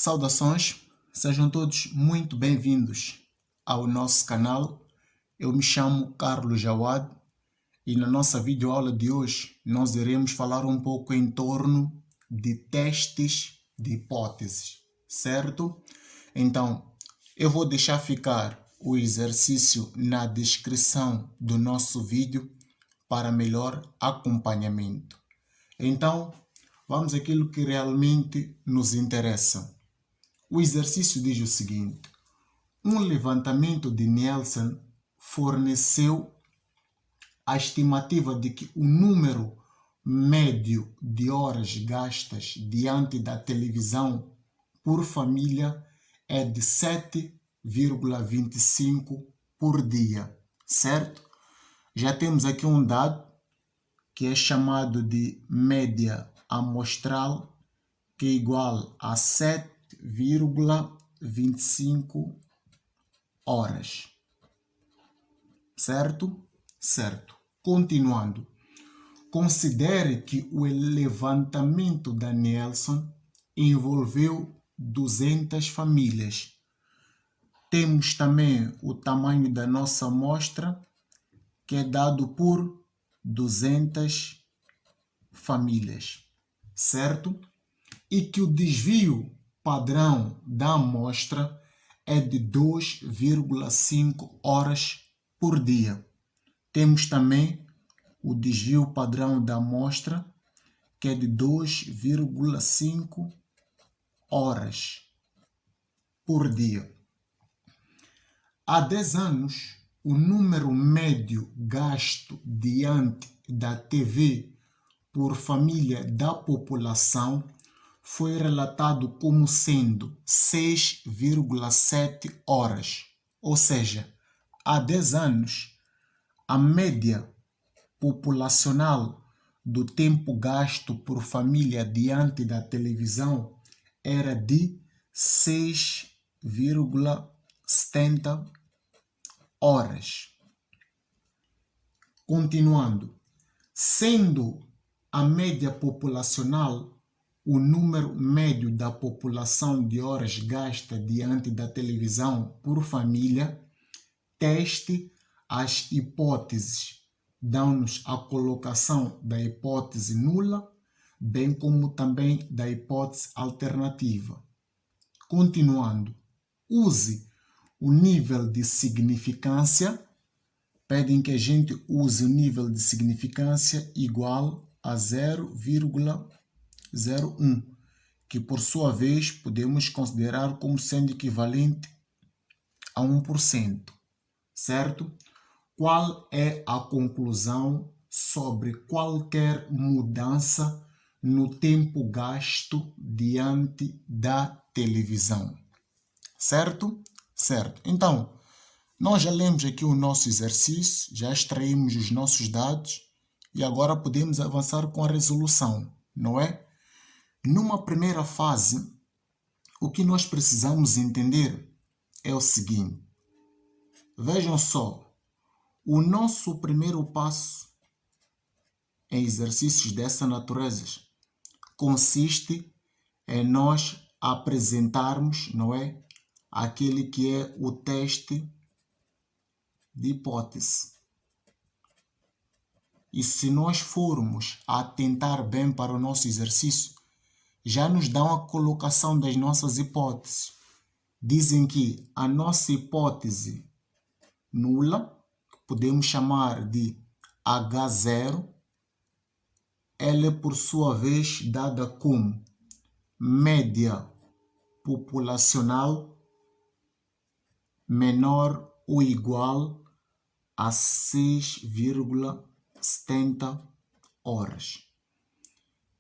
Saudações, sejam todos muito bem-vindos ao nosso canal. Eu me chamo Carlos Jawad e na nossa videoaula de hoje nós iremos falar um pouco em torno de testes de hipóteses, certo? Então, eu vou deixar ficar o exercício na descrição do nosso vídeo para melhor acompanhamento. Então, vamos àquilo que realmente nos interessa. O exercício diz o seguinte: um levantamento de Nielsen forneceu a estimativa de que o número médio de horas gastas diante da televisão por família é de 7,25 por dia, certo? Já temos aqui um dado que é chamado de média amostral, que é igual a 7,25 horas. Certo? Certo. Continuando. Considere que o levantamento da Nielsen envolveu 200 famílias. Temos também o tamanho da nossa amostra, que é dado por 200 famílias. Certo? E que o desvio padrão da amostra é de 2,5 horas por dia. Temos também o desvio padrão da amostra, que é de 2,5 horas por dia. Há 10 anos, o número médio gasto diante da TV por família da população foi relatado como sendo 6,7 horas. Ou seja, há 10 anos, a média populacional do tempo gasto por família diante da televisão era de 6,70 horas. Continuando, sendo a média populacional o número médio da população de horas gasta diante da televisão por família, teste as hipóteses dão-nos a colocação da hipótese nula, bem como também da hipótese alternativa. Continuando, use o nível de significância. Pedem que a gente use o nível de significância igual a 0,01, que por sua vez podemos considerar como sendo equivalente a 1%, certo? Qual é a conclusão sobre qualquer mudança no tempo gasto diante da televisão? Certo? Certo. Então, nós já lemos aqui o nosso exercício, já extraímos os nossos dados e agora podemos avançar com a resolução, não é? Numa primeira fase, o que nós precisamos entender é o seguinte. Vejam só, o nosso primeiro passo em exercícios dessa natureza consiste em nós apresentarmos, não é, aquele que é o teste de hipótese. E se nós formos atentar bem para o nosso exercício, já nos dão a colocação das nossas hipóteses. Dizem que a nossa hipótese nula, podemos chamar de H0, ela é por sua vez dada como média populacional menor ou igual a 6,70 horas.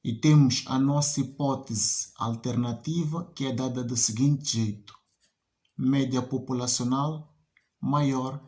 E temos a nossa hipótese alternativa, que é dada do seguinte jeito: média populacional maior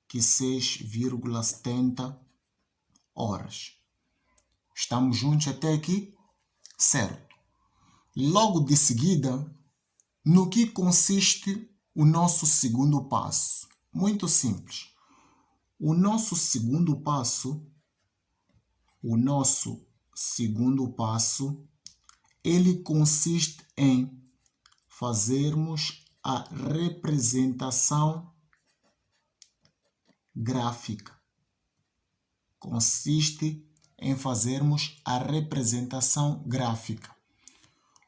que 6,70 horas. Estamos juntos até aqui? Certo. Logo de seguida, no que consiste o nosso segundo passo? Muito simples. O nosso segundo passo, ele consiste em fazermos a representação gráfica. Consiste em fazermos a representação gráfica.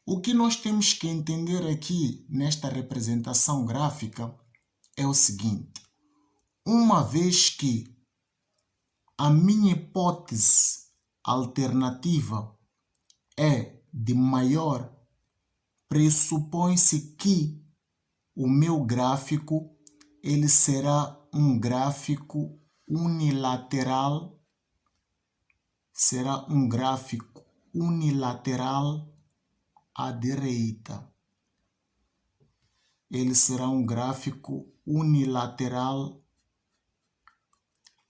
O que nós temos que entender aqui nesta representação gráfica é o seguinte: uma vez que a minha hipótese alternativa é de maior, pressupõe-se que o meu gráfico ele será um gráfico unilateral, à direita. Ele será um gráfico unilateral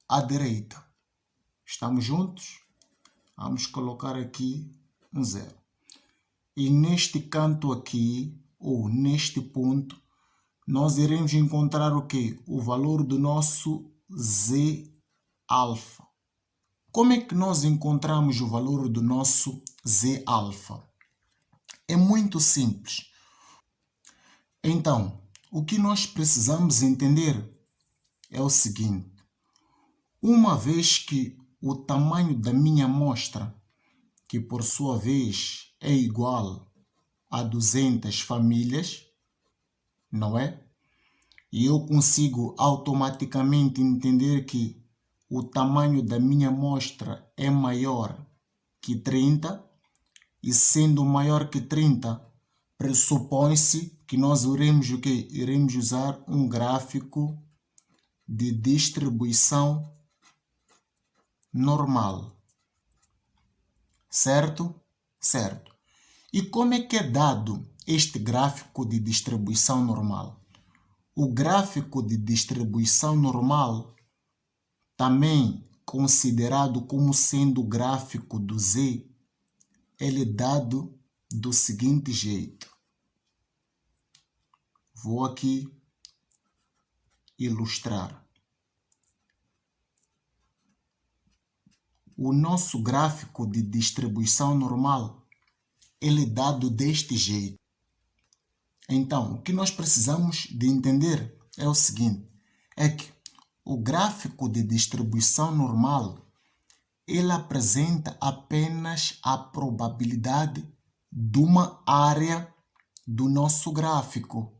à direita. Estamos juntos? Vamos colocar aqui um 0. E neste canto aqui, ou neste ponto, nós iremos encontrar o quê? O valor do nosso Z alfa. Como é que nós encontramos o valor do nosso Z alfa? É muito simples. Então, o que nós precisamos entender é o seguinte: uma vez que o tamanho da minha amostra, que por sua vez é igual a 200 famílias, não é? E eu consigo automaticamente entender que o tamanho da minha amostra é maior que 30, e sendo maior que 30, pressupõe-se que nós iremos o quê? Iremos usar um gráfico de distribuição normal. Certo? Certo. E como é que é dado este gráfico de distribuição normal? O gráfico de distribuição normal, também considerado como sendo o gráfico do Z, ele é dado do seguinte jeito. Vou aqui ilustrar. O nosso gráfico de distribuição normal, ele é dado deste jeito. Então, o que nós precisamos de entender é o seguinte, é que o gráfico de distribuição normal, ele apresenta apenas a probabilidade de uma área do nosso gráfico.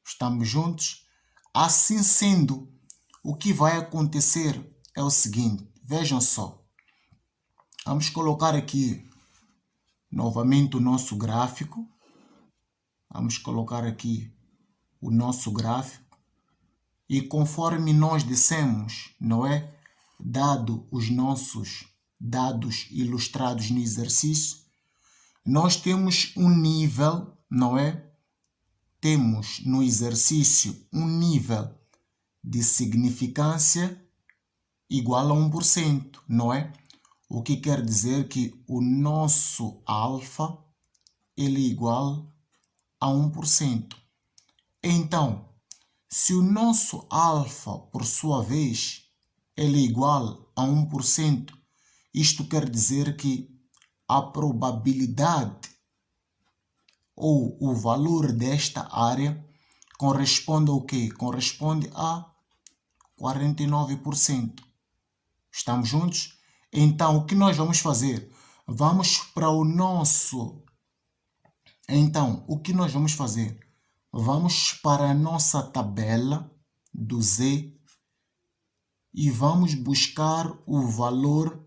Estamos juntos? Assim sendo, o que vai acontecer é o seguinte, vejam só. Vamos colocar aqui novamente o nosso gráfico. Vamos colocar aqui o nosso gráfico. E conforme nós dissemos, não é? Dado os nossos dados ilustrados no exercício, nós temos um nível, não é? Temos no exercício um nível de significância igual a 1%, não é? O que quer dizer que o nosso alfa ele é igual a 1%. Então, se o nosso alfa, por sua vez, ele é igual a 1%, isto quer dizer que a probabilidade ou o valor desta área corresponde ao quê? Corresponde a 49%. Estamos juntos? Então, o que nós vamos fazer? Vamos para o nosso... Então, o que nós vamos fazer? Vamos para a nossa tabela do Z e vamos buscar o valor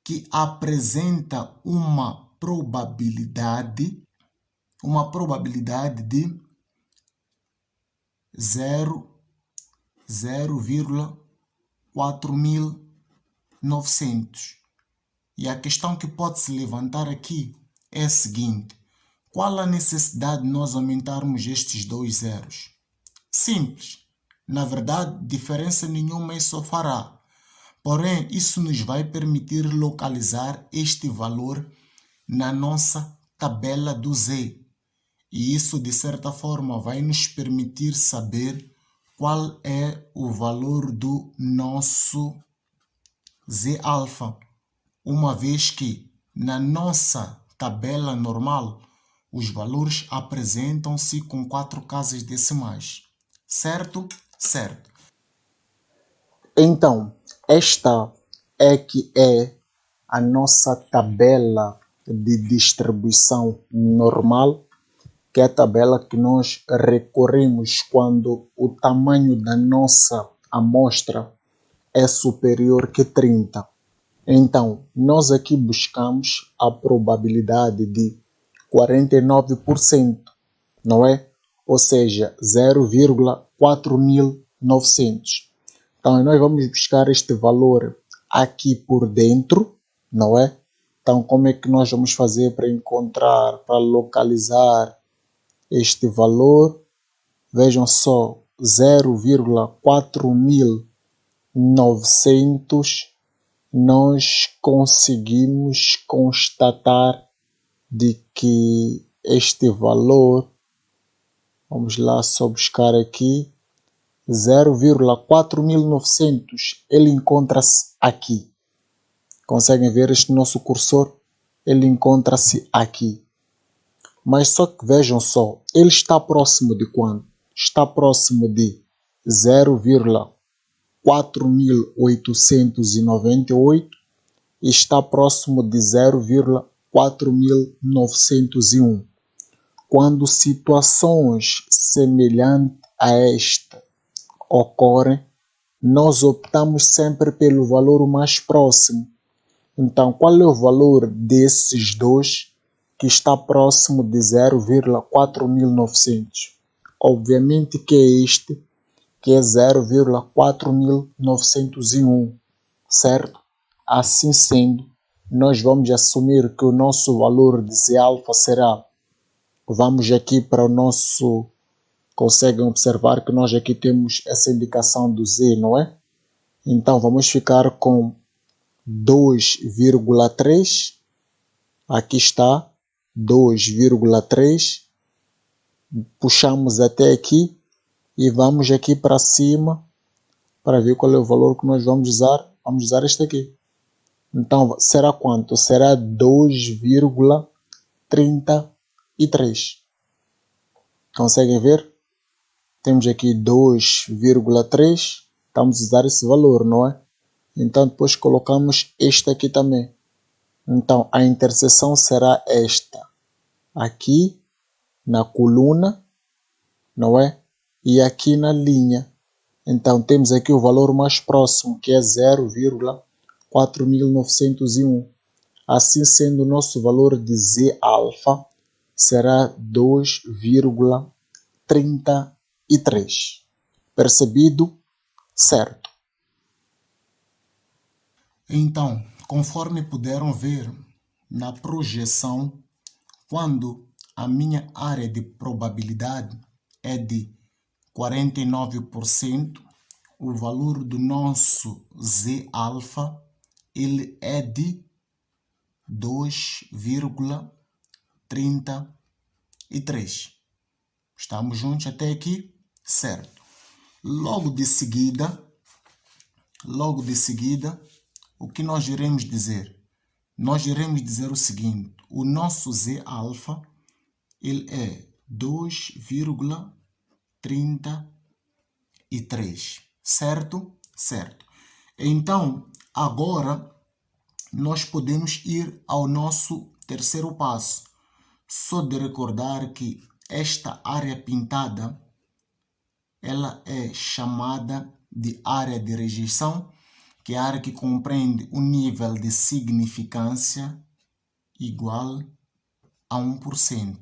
que apresenta uma probabilidade de 0,4900. E a questão que pode se levantar aqui é a seguinte: qual a necessidade de nós aumentarmos estes dois zeros? Simples. Na verdade, diferença nenhuma isso fará. Porém, isso nos vai permitir localizar este valor na nossa tabela do Z. E isso, de certa forma, vai nos permitir saber qual é o valor do nosso Z alfa, uma vez que na nossa tabela normal Os valores apresentam-se com 4 casas decimais. Certo? Certo. Então, esta é a nossa tabela de distribuição normal, que é a tabela que nós recorremos quando o tamanho da nossa amostra é superior que 30. Então, nós aqui buscamos a probabilidade de 49%, não é? Ou seja, 0,4900. Então, nós vamos buscar este valor aqui por dentro, não é? Então, como é que nós vamos fazer para encontrar, para localizar este valor? Vejam só, 0,4900 nós conseguimos constatar de que este valor, vamos lá só buscar aqui, 0,4900, ele encontra-se aqui. Conseguem ver este nosso cursor? Ele encontra-se aqui. Mas só que vejam só, ele está próximo de quanto? Está próximo de 0,4898 e está próximo de 0,4901. Quando situações semelhantes a esta ocorrem, nós optamos sempre pelo valor mais próximo. Então, qual é o valor desses dois que está próximo de 0,4900? Obviamente que é este, que é 0,4901, certo? Assim sendo, nós vamos assumir que o nosso valor de Z alfa será, vamos aqui para o nosso, conseguem observar que nós aqui temos essa indicação do Z, não é? Então, vamos ficar com 2,3, aqui está, 2,3, puxamos até aqui e vamos aqui para cima para ver qual é o valor que nós vamos usar. Vamos usar este aqui. Então, será quanto? Será 2,33. Conseguem ver? Temos aqui 2,3. Estamos a usar esse valor, não é? Então, depois colocamos este aqui também. Então, a interseção será esta. Aqui na coluna, não é? E aqui na linha. Então, temos aqui o valor mais próximo, que é 0,4901. Assim sendo, o nosso valor de Z alfa será 2,33. Percebido? Certo. Então, conforme puderam ver na projeção, quando a minha área de probabilidade é de 49%, o valor do nosso Z alfa ele é de 2,33. Estamos juntos até aqui? Certo. Logo de seguida, o que nós iremos dizer? Nós iremos dizer o seguinte: o nosso Z alfa ele é 2,33, certo? Certo. Então, agora nós podemos ir ao nosso terceiro passo. Só de recordar que esta área pintada ela é chamada de área de rejeição, que é a área que compreende o nível de significância igual a 1%.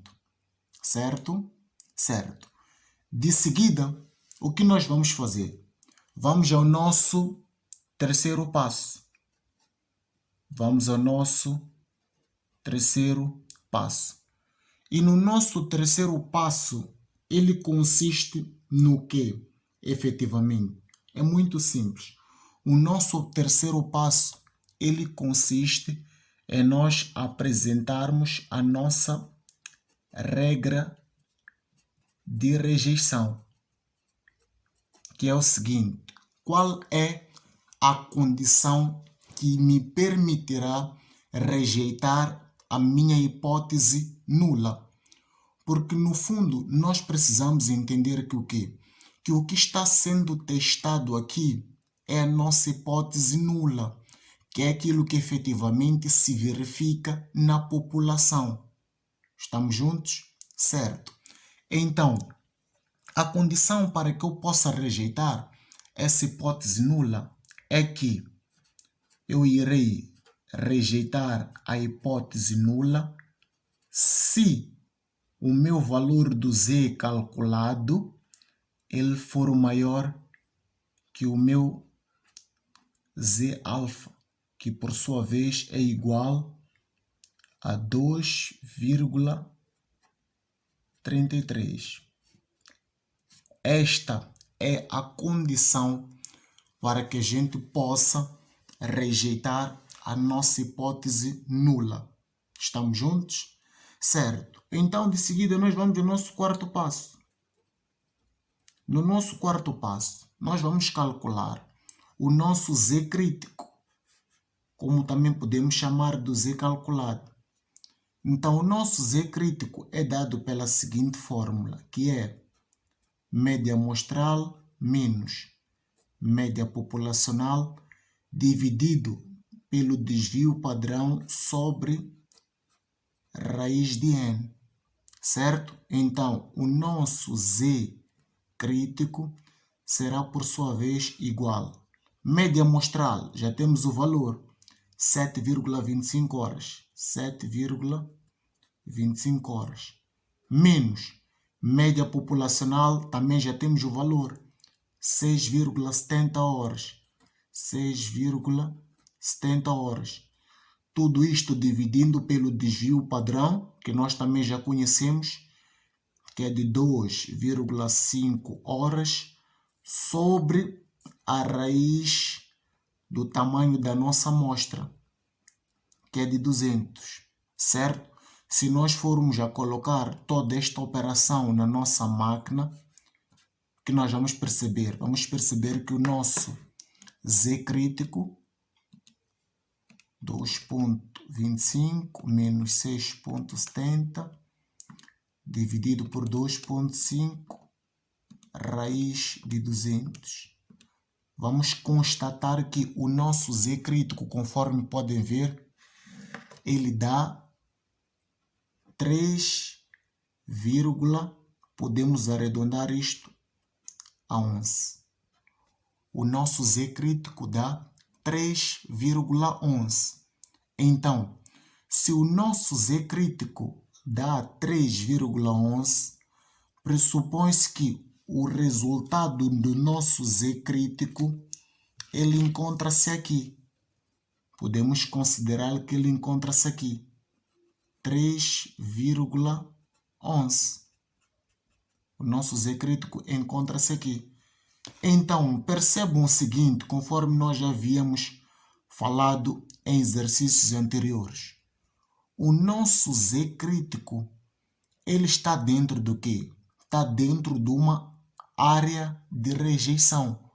Certo? Certo. De seguida, o que nós vamos fazer? Vamos ao nosso terceiro passo. Vamos ao nosso terceiro passo. E no nosso terceiro passo, ele consiste no quê? Efetivamente, é muito simples. O nosso terceiro passo, ele consiste em nós apresentarmos a nossa regra de rejeição, que é o seguinte: qual é a condição que me permitirá rejeitar a minha hipótese nula? Porque, no fundo, nós precisamos entender que o quê? Que o que está sendo testado aqui é a nossa hipótese nula, que é aquilo que efetivamente se verifica na população. Estamos juntos? Certo. Então, a condição para que eu possa rejeitar essa hipótese nula é que eu irei rejeitar a hipótese nula se o meu valor do z calculado ele for maior que o meu z alfa, que por sua vez é igual a 2,33. Esta é a condição para que a gente possa rejeitar a nossa hipótese nula. Estamos juntos? Certo. Então, de seguida, nós vamos ao nosso quarto passo. No nosso quarto passo, nós vamos calcular o nosso z crítico, como também podemos chamar do z calculado. Então, o nosso z crítico é dado pela seguinte fórmula, que é média amostral menos média populacional dividido pelo desvio padrão sobre raiz de n, certo? Então, o nosso z crítico será, por sua vez, igual. Média amostral, já temos o valor, 7,25 horas. 7,25 horas. Menos média populacional, também já temos o valor, 6,70 horas. 6,70 horas. Tudo isto dividindo pelo desvio padrão, que nós também já conhecemos, que é de 2,5 horas, sobre a raiz do tamanho da nossa amostra, que é de 200, certo? Se nós formos a colocar toda esta operação na nossa máquina, que nós vamos perceber? Vamos perceber que o nosso z crítico, 2,25 menos 6,70, dividido por 2,5, raiz de 200. Vamos constatar que o nosso z crítico, conforme podem ver, ele dá 3, podemos arredondar isto a 11. O nosso z crítico dá 3,11. Então, se o nosso z crítico dá 3,11, pressupõe-se que o resultado do nosso z crítico ele encontra-se aqui. Podemos considerar que ele encontra-se aqui, 3,11. O nosso z crítico encontra-se aqui. Então, percebam o seguinte, conforme nós já havíamos falado em exercícios anteriores. O nosso z crítico, ele está dentro do quê? Está dentro de uma área de rejeição.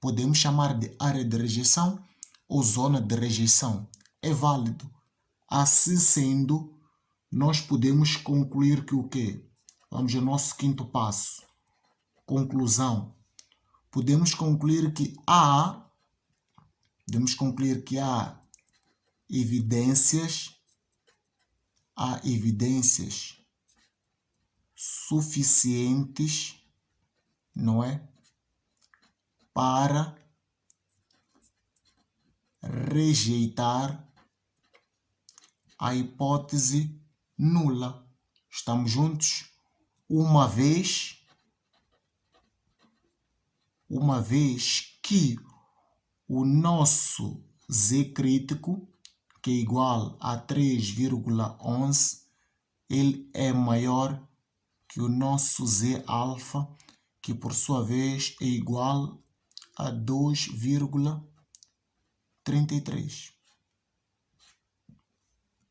Podemos chamar de área de rejeição ou zona de rejeição. É válido. Assim sendo, nós podemos concluir que o quê? Vamos ao nosso quinto passo. Conclusão. Podemos concluir que há evidências suficientes, não é, para rejeitar a hipótese nula. Estamos juntos? Uma vez que o nosso z crítico, que é igual a 3,11, ele é maior que o nosso z alfa, que por sua vez é igual a 2,33.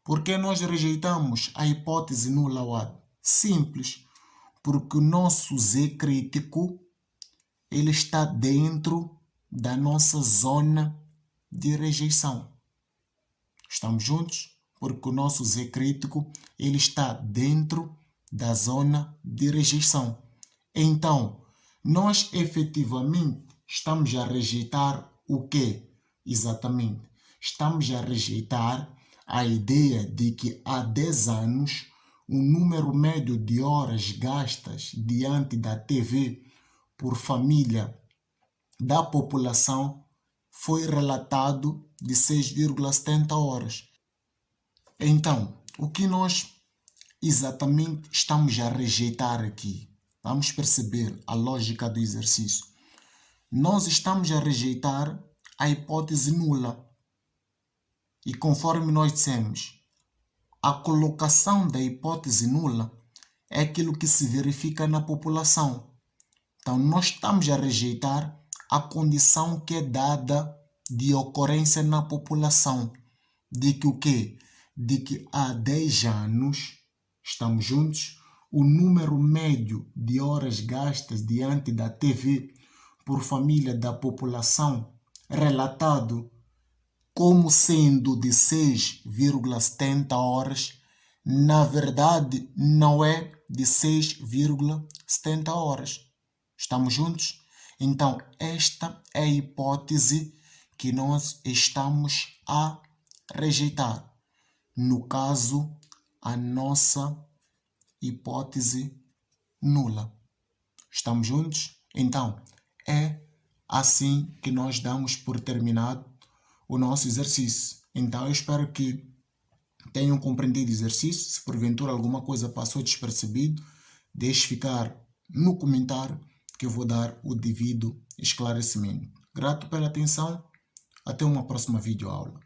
Por que nós rejeitamos a hipótese nula, Wad? Simples, porque o nosso z crítico ele está dentro da nossa zona de rejeição. Estamos juntos? Porque o nosso z crítico ele está dentro da zona de rejeição. Então, nós efetivamente estamos a rejeitar o quê? Exatamente. Estamos a rejeitar a ideia de que há 10 anos o número médio de horas gastas diante da TV por família da população foi relatado de 6,70 horas. Então, o que nós exatamente estamos a rejeitar aqui? Vamos perceber a lógica do exercício. Nós estamos a rejeitar a hipótese nula. E conforme nós dissemos, a colocação da hipótese nula é aquilo que se verifica na população. Então, nós estamos a rejeitar a condição que é dada de ocorrência na população. De que o quê? De que há 10 anos, estamos juntos, o número médio de horas gastas diante da TV por família da população relatado como sendo de 6,70 horas, na verdade não é de 6,70 horas. Estamos juntos? Então, esta é a hipótese que nós estamos a rejeitar. No caso, a nossa hipótese nula. Estamos juntos? Então, é assim que nós damos por terminado o nosso exercício. Então, eu espero que tenham compreendido o exercício. Se porventura alguma coisa passou despercebido, deixe ficar no comentário que eu vou dar o devido esclarecimento. Grato pela atenção. Até uma próxima videoaula.